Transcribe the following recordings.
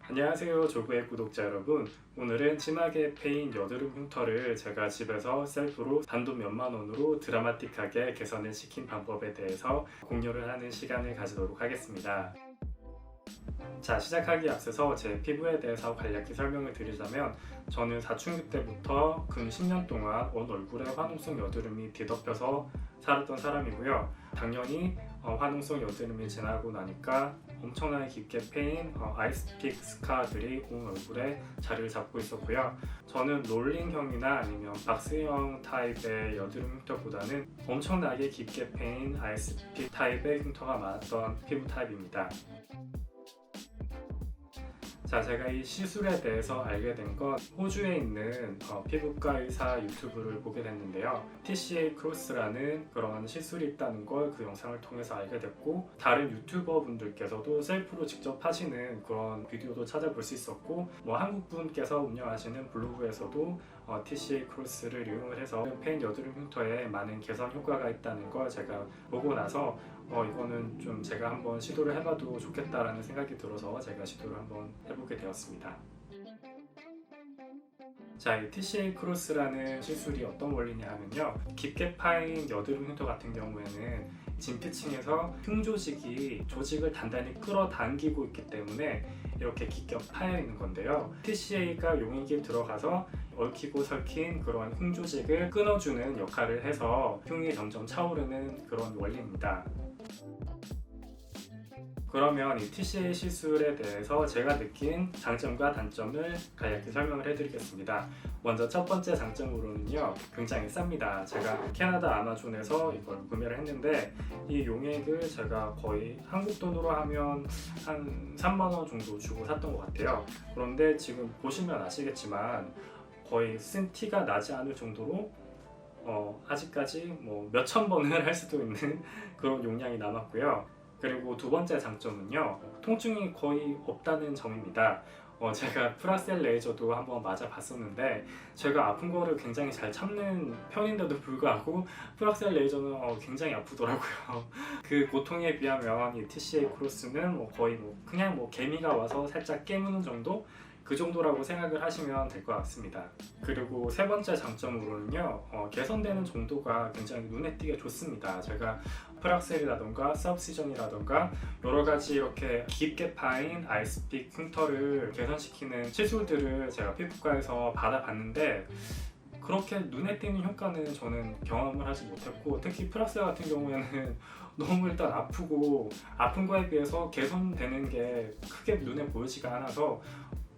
안녕하세요, 조구의 구독자 여러분. 오늘은 심하게 패인 여드름 흉터를 제가 집에서 셀프로 단돈 몇만 원으로 드라마틱하게 개선을 시킨 방법에 대해서 공유를 하는 시간을 가지도록 하겠습니다. 자, 시작하기에 앞서서 제 피부에 대해서 간략히 설명을 드리자면, 저는 사춘기 때부터 근 10년 동안 온 얼굴에 화농성 여드름이 뒤덮여서 살았던 사람이고요. 당연히 화농성 여드름이 지나고 나니까 엄청나게 깊게 패인 아이스픽 스카들이 온 얼굴에 자리를 잡고 있었고요. 저는 롤링형이나 아니면 박스형 타입의 여드름 흉터보다는 엄청나게 깊게 패인 아이스픽 타입의 흉터가 많았던 피부 타입입니다. 자, 제가 이 시술에 대해서 알게 된 건 호주에 있는 피부과 의사 유튜브를 보게 됐는데요. TCA 크로스라는 그런 시술이 있다는 걸 그 영상을 통해서 알게 됐고, 다른 유튜버 분들께서도 셀프로 직접 하시는 그런 비디오도 찾아볼 수 있었고, 한국 분께서 운영하시는 블로그에서도 TCA 크로스를 이용을 해서 패인 여드름 흉터에 많은 개선 효과가 있다는 걸 제가 보고 나서 이거는 좀 제가 한번 시도를 해봐도 좋겠다라는 생각이 들어서 제가 시도를 한번 해보게 되었습니다. 자, 이 TCA 크로스라는 시술이 어떤 원리냐 하면요, 깊게 파인 여드름 흉터 같은 경우에는 진피층에서 흉조직이 조직을 단단히 끌어당기고 있기 때문에 이렇게 깊게 파여 있는 건데요. TCA가 용액이 들어가서 얽히고 설킨 그런 흉조직을 끊어주는 역할을 해서 흉이 점점 차오르는 그런 원리입니다. 그러면 이 TCA 시술에 대해서 제가 느낀 장점과 단점을 간략히 설명을 해드리겠습니다. 먼저 첫 번째 장점으로는요, 굉장히 쌉니다. 제가 캐나다 아마존에서 이걸 구매를 했는데, 이 용액을 제가 거의 한국 돈으로 하면 한 3만 원 정도 주고 샀던 것 같아요. 그런데 지금 보시면 아시겠지만 거의 쓴 티가 나지 않을 정도로 아직까지 몇천 번을 할 수도 있는 그런 용량이 남았고요. 그리고 두 번째 장점은요, 통증이 거의 없다는 점입니다. 제가 프락셀 레이저도 한번 맞아봤었는데, 제가 아픈 거를 굉장히 잘 참는 편인데도 불구하고 프락셀 레이저는 굉장히 아프더라고요. 그 고통에 비하면 이 TCA 크로스는 거의 그냥 개미가 와서 살짝 깨무는 정도? 그 정도라고 생각을 하시면 될 것 같습니다. 그리고 세 번째 장점으로는요, 개선되는 정도가 굉장히 눈에 띄게 좋습니다. 제가 프락셀이라던가 서브시전이라던가 여러 가지 이렇게 깊게 파인 아이스픽 흉터를 개선시키는 시술들을 제가 피부과에서 받아봤는데, 그렇게 눈에 띄는 효과는 저는 경험을 하지 못했고, 특히 프락셀 같은 경우에는 너무 일단 아프고, 아픈 거에 비해서 개선되는 게 크게 눈에 보이지가 않아서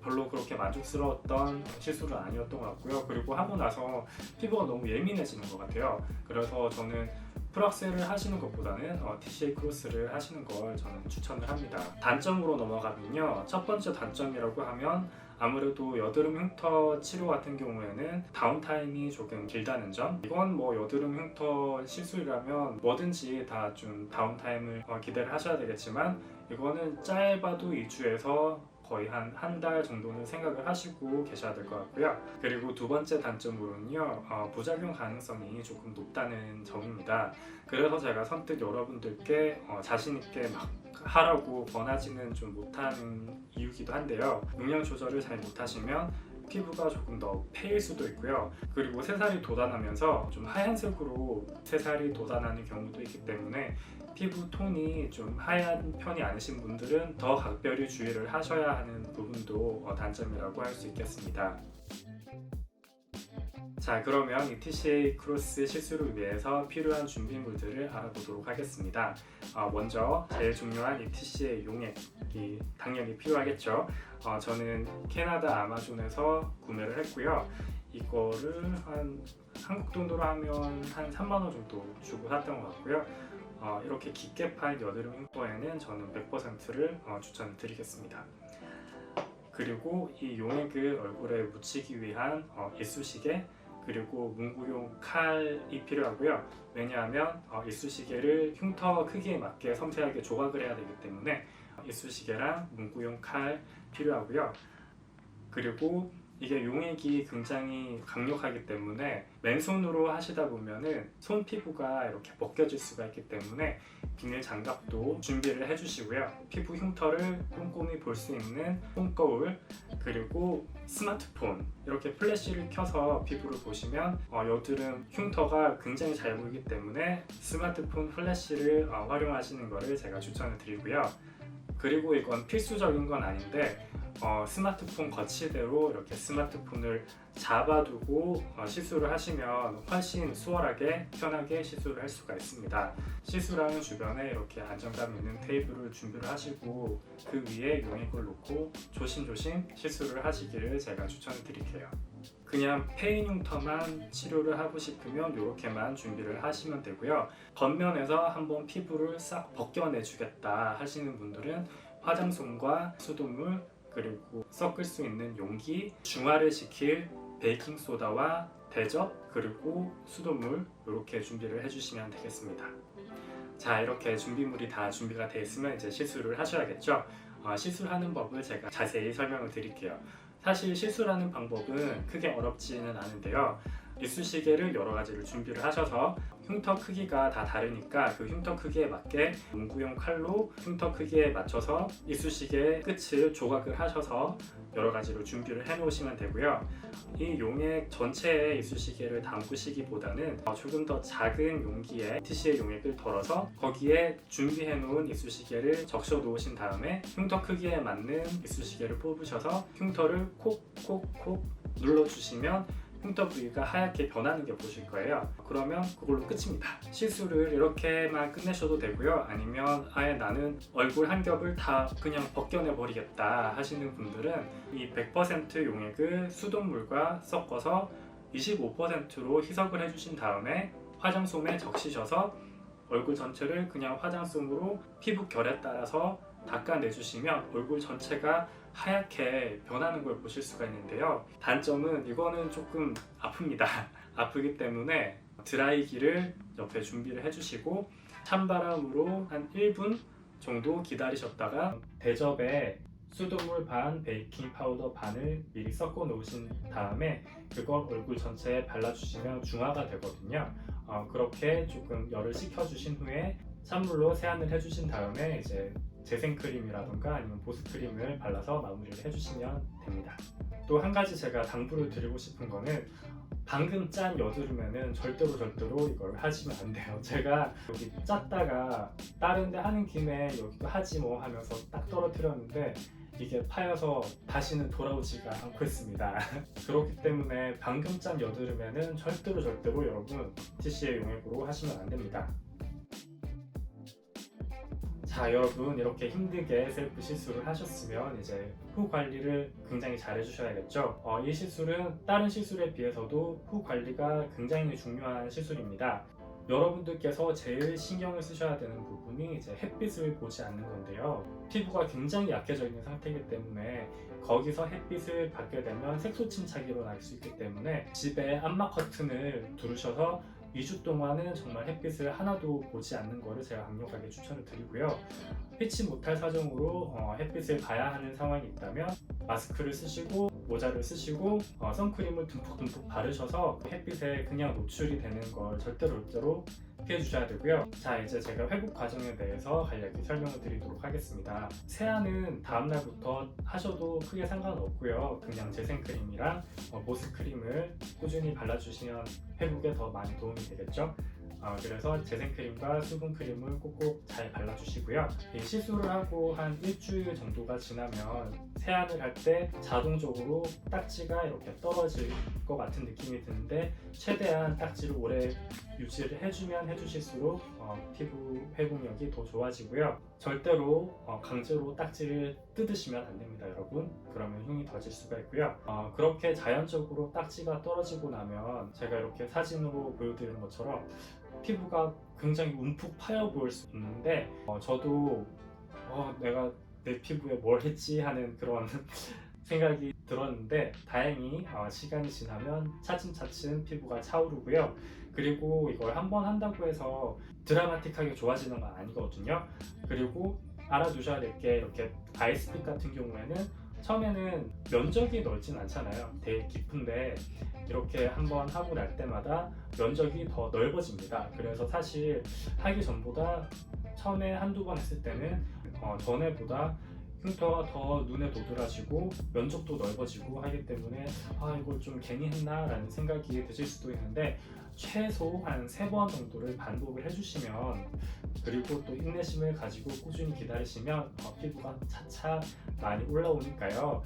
별로 그렇게 만족스러웠던 시술은 아니었던 것 같고요. 그리고 하고 나서 피부가 너무 예민해지는 것 같아요. 그래서 저는 프락셀을 하시는 것보다는 TCA 크로스를 하시는 걸 저는 추천을 합니다. 단점으로 넘어가면요, 첫 번째 단점이라고 하면 아무래도 여드름 흉터 치료 같은 경우에는 다운타임이 조금 길다는 점. 이건 여드름 흉터 시술이라면 뭐든지 다 좀 다운타임을 기대를 하셔야 되겠지만, 이거는 짧아도 2주에서 거의 한 달 정도는 생각을 하시고 계셔야 될 것 같고요. 그리고 두 번째 단점으로는요, 부작용 가능성이 조금 높다는 점입니다. 그래서 제가 선뜻 여러분들께 자신있게 막 하라고 권하지는 좀 못하는 이유기도 한데요. 용량 조절을 잘 못하시면 피부가 조금 더 패일 수도 있고요. 그리고 새살이 돋아나면서 좀 하얀색으로 새살이 돋아나는 경우도 있기 때문에 피부 톤이 좀 하얀 편이 아니신 분들은 더 각별히 주의를 하셔야 하는 부분도 단점이라고 할 수 있겠습니다. 자, 그러면 이 TCA 크로스 시술을 위해서 필요한 준비물들을 알아보도록 하겠습니다. 먼저 제일 중요한 이 TCA 용액이 당연히 필요하겠죠. 저는 캐나다 아마존에서 구매를 했고요. 이거를 한국 돈으로 하면 한 3만 원 정도 주고 샀던 것 같고요. 이렇게 깊게 파인 여드름 흉터에는 저는 100%를 추천드리겠습니다. 그리고 이 용액을 얼굴에 묻히기 위한 이쑤시개, 그리고 문구용 칼이 필요하고요. 왜냐하면 이쑤시개를 흉터 크기에 맞게 섬세하게 조각을 해야 되기 때문에 이쑤시개랑 문구용 칼 필요하고요. 그리고 이게 용액이 굉장히 강력하기 때문에 맨손으로 하시다 보면은 손 피부가 이렇게 벗겨질 수가 있기 때문에 비닐 장갑도 준비를 해주시고요. 피부 흉터를 꼼꼼히 볼 수 있는 손거울, 그리고 스마트폰, 이렇게 플래시를 켜서 피부를 보시면 여드름 흉터가 굉장히 잘 보이기 때문에 스마트폰 플래시를 활용하시는 것을 제가 추천을 드리고요. 그리고 이건 필수적인 건 아닌데 스마트폰 거치대로 이렇게 스마트폰을 잡아두고 시술을 하시면 훨씬 수월하게 편하게 시술을 할 수가 있습니다. 시술하는 주변에 이렇게 안정감 있는 테이블을 준비를 하시고 그 위에 용액을 놓고 조심조심 시술을 하시기를 제가 추천을 드릴게요. 그냥 페인 흉터만 치료를 하고 싶으면 이렇게만 준비를 하시면 되고요. 겉면에서 한번 피부를 싹 벗겨내 주겠다 하시는 분들은 화장솜과 수돗물, 그리고 섞을 수 있는 용기, 중화를 시킬 베이킹소다와 대접, 그리고 수돗물 이렇게 준비를 해주시면 되겠습니다. 자, 이렇게 준비물이 다 준비가 되어 있으면 이제 시술을 하셔야겠죠. 시술하는 법을 제가 자세히 설명을 드릴게요. 사실 시술하는 방법은 크게 어렵지는 않은데요. 이쑤시개를 여러 가지를 준비를 하셔서 흉터 크기가 다 다르니까 그 흉터 크기에 맞게 문구용 칼로 흉터 크기에 맞춰서 이쑤시개 끝을 조각을 하셔서 여러 가지로 준비를 해 놓으시면 되고요. 이 용액 전체에 이쑤시개를 담그시기보다는 조금 더 작은 용기에 티시의 용액을 덜어서 거기에 준비해 놓은 이쑤시개를 적셔 놓으신 다음에 흉터 크기에 맞는 이쑤시개를 뽑으셔서 흉터를 콕콕콕 눌러주시면 흉터 부위가 하얗게 변하는 게 보실 거예요. 그러면 그걸로 끝입니다. 시술을 이렇게만 끝내셔도 되고요. 아니면 아예 나는 얼굴 한 겹을 다 그냥 벗겨내 버리겠다 하시는 분들은 이 100% 용액을 수돗물과 섞어서 25%로 희석을 해주신 다음에 화장솜에 적시셔서 얼굴 전체를 그냥 화장솜으로 피부 결에 따라서 닦아내주시면 얼굴 전체가 하얗게 변하는 걸 보실 수가 있는데요. 단점은 이거는 조금 아픕니다. 아프기 때문에 드라이기를 옆에 준비를 해주시고 찬바람으로 한 1분 정도 기다리셨다가 대접에 수돗물 반, 베이킹 파우더 반을 미리 섞어 놓으신 다음에 그걸 얼굴 전체에 발라주시면 중화가 되거든요. 그렇게 조금 열을 식혀주신 후에 찬물로 세안을 해주신 다음에 이제 재생크림이라던가 아니면 보습크림을 발라서 마무리를 해주시면 됩니다. 또 한 가지 제가 당부를 드리고 싶은 거는 방금 짠 여드름에는 절대로 이걸 하시면 안 돼요. 제가 여기 짰다가 다른 데 하는 김에 여기도 하지 뭐 하면서 딱 떨어뜨렸는데 이게 파여서 다시는 돌아오지가 않고 있습니다. 그렇기 때문에 방금 짠 여드름에는 절대로 여러분 TC의 용액으로 하시면 안 됩니다. 자, 여러분 이렇게 힘들게 셀프 시술을 하셨으면 이제 후 관리를 굉장히 잘 해주셔야겠죠. 이 시술은 다른 시술에 비해서도 후 관리가 굉장히 중요한 시술입니다. 여러분들께서 제일 신경을 쓰셔야 되는 부분이 이제 햇빛을 보지 않는 건데요. 피부가 굉장히 약해져 있는 상태이기 때문에 거기서 햇빛을 받게 되면 색소 침착이 일어날 수 있기 때문에 집에 암막 커튼을 두르셔서 2주 동안은 정말 햇빛을 하나도 보지 않는 것을 제가 강력하게 추천을 드리고요. 피치 못할 사정으로 햇빛을 봐야 하는 상황이 있다면 마스크를 쓰시고 모자를 쓰시고 선크림을 듬뿍 바르셔서 햇빛에 그냥 노출이 되는 걸 절대로 피해 주셔야 되고요. 자, 이제 제가 회복 과정에 대해서 간략히 설명을 드리도록 하겠습니다. 세안은 다음날부터 하셔도 크게 상관없고요. 그냥 재생크림이랑 보습크림을 꾸준히 발라주시면 회복에 더 많이 도움이 되겠죠. 그래서 재생크림과 수분크림을 꼭꼭 잘 발라주시고요. 이 시술을 하고 한 일주일 정도가 지나면 세안을 할 때 자동적으로 딱지가 이렇게 떨어질 것 같은 느낌이 드는데 최대한 딱지를 오래 유지를 해주면 해주실수록 피부 회복력이 더 좋아지고요. 절대로 강제로 딱지를 뜯으시면 안 됩니다, 여러분. 그러면 흉이 더 질 수가 있고요. 그렇게 자연적으로 딱지가 떨어지고 나면 제가 이렇게 사진으로 보여드리는 것처럼 피부가 굉장히 움푹 파여 보일 수 있는데 저도 내가 내 피부에 뭘 했지 하는 그런 생각이 들었는데 다행히 시간이 지나면 차츰 피부가 차오르고요. 그리고 이걸 한번 한다고 해서 드라마틱하게 좋아지는 건 아니거든요. 그리고 알아두셔야 될 게 이렇게 아이스픽 같은 경우에는 처음에는 면적이 넓진 않잖아요. 되게 깊은데 이렇게 한번 하고 날 때마다 면적이 더 넓어집니다. 그래서 사실 하기 전보다 처음에 한두 번 했을 때는 전에보다 흉터가 더 눈에 도드라지고 면적도 넓어지고 하기 때문에 이걸 좀 괜히 했나 라는 생각이 드실 수도 있는데, 최소 한 3번 정도를 반복을 해주시면, 그리고 또 인내심을 가지고 꾸준히 기다리시면 피부가 차차 많이 올라오니까요.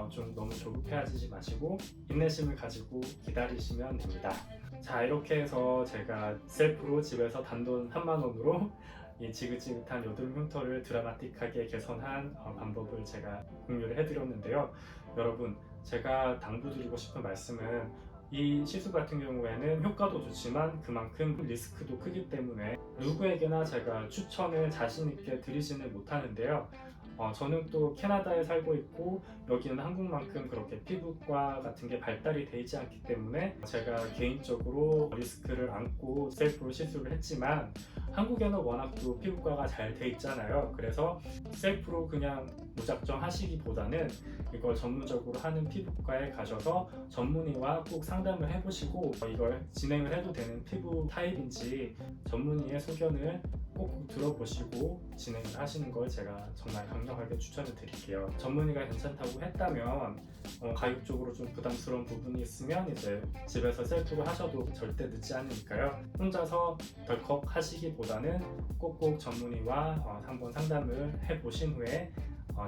좀 너무 조급해하지 마시고 인내심을 가지고 기다리시면 됩니다. 자, 이렇게 해서 제가 셀프로 집에서 단돈 3만원으로 이 지긋지긋한 여드름 흉터를 드라마틱하게 개선한 방법을 제가 공유를 해드렸는데요. 여러분, 제가 당부드리고 싶은 말씀은, 이 시술 같은 경우에는 효과도 좋지만 그만큼 리스크도 크기 때문에 누구에게나 제가 추천을 자신 있게 드리지는 못하는데요. 저는 또 캐나다에 살고 있고 여기는 한국만큼 그렇게 피부과 같은 게 발달이 되어 있지 않기 때문에 제가 개인적으로 리스크를 안고 셀프로 시술을 했지만, 한국에는 워낙 또 피부과가 잘 돼 있잖아요. 그래서 셀프로 그냥 무작정 하시기보다는 이걸 전문적으로 하는 피부과에 가셔서 전문의와 꼭 상담을 해보시고 이걸 진행을 해도 되는 피부 타입인지 전문의의 소견을 꼭 들어보시고 진행을 하시는 걸 제가 정말 강력하게 추천을 드릴게요. 전문의가 괜찮다고 했다면 가격적으로 좀 부담스러운 부분이 있으면 이제 집에서 셀프로 하셔도 절대 늦지 않으니까요. 혼자서 덜컥 하시기보다는 꼭꼭 전문의와 한번 상담을 해보신 후에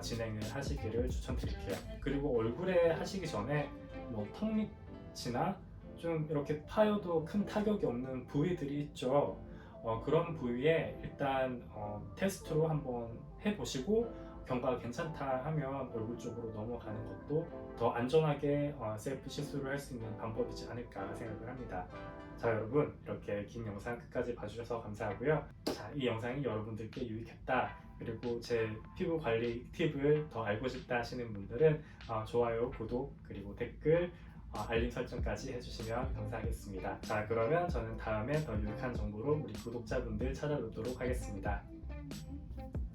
진행을 하시기를 추천드릴게요. 그리고 얼굴에 하시기 전에 턱 밑이나 좀 이렇게 파여도 큰 타격이 없는 부위들이 있죠. 그런 부위에 일단 테스트로 한번 해보시고 경과가 괜찮다 하면 얼굴 쪽으로 넘어가는 것도 더 안전하게 셀프 시술을 할 수 있는 방법이지 않을까 생각을 합니다. 자, 여러분, 이렇게 긴 영상 끝까지 봐주셔서 감사하고요. 자, 이 영상이 여러분들께 유익했다, 그리고 제 피부 관리 팁을 더 알고 싶다 하시는 분들은 좋아요, 구독, 그리고 댓글, 알림 설정까지 해주시면 감사하겠습니다. 자, 그러면 저는 다음에 더 유익한 정보로 우리 구독자분들 찾아뵙도록 하겠습니다.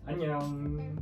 안녕.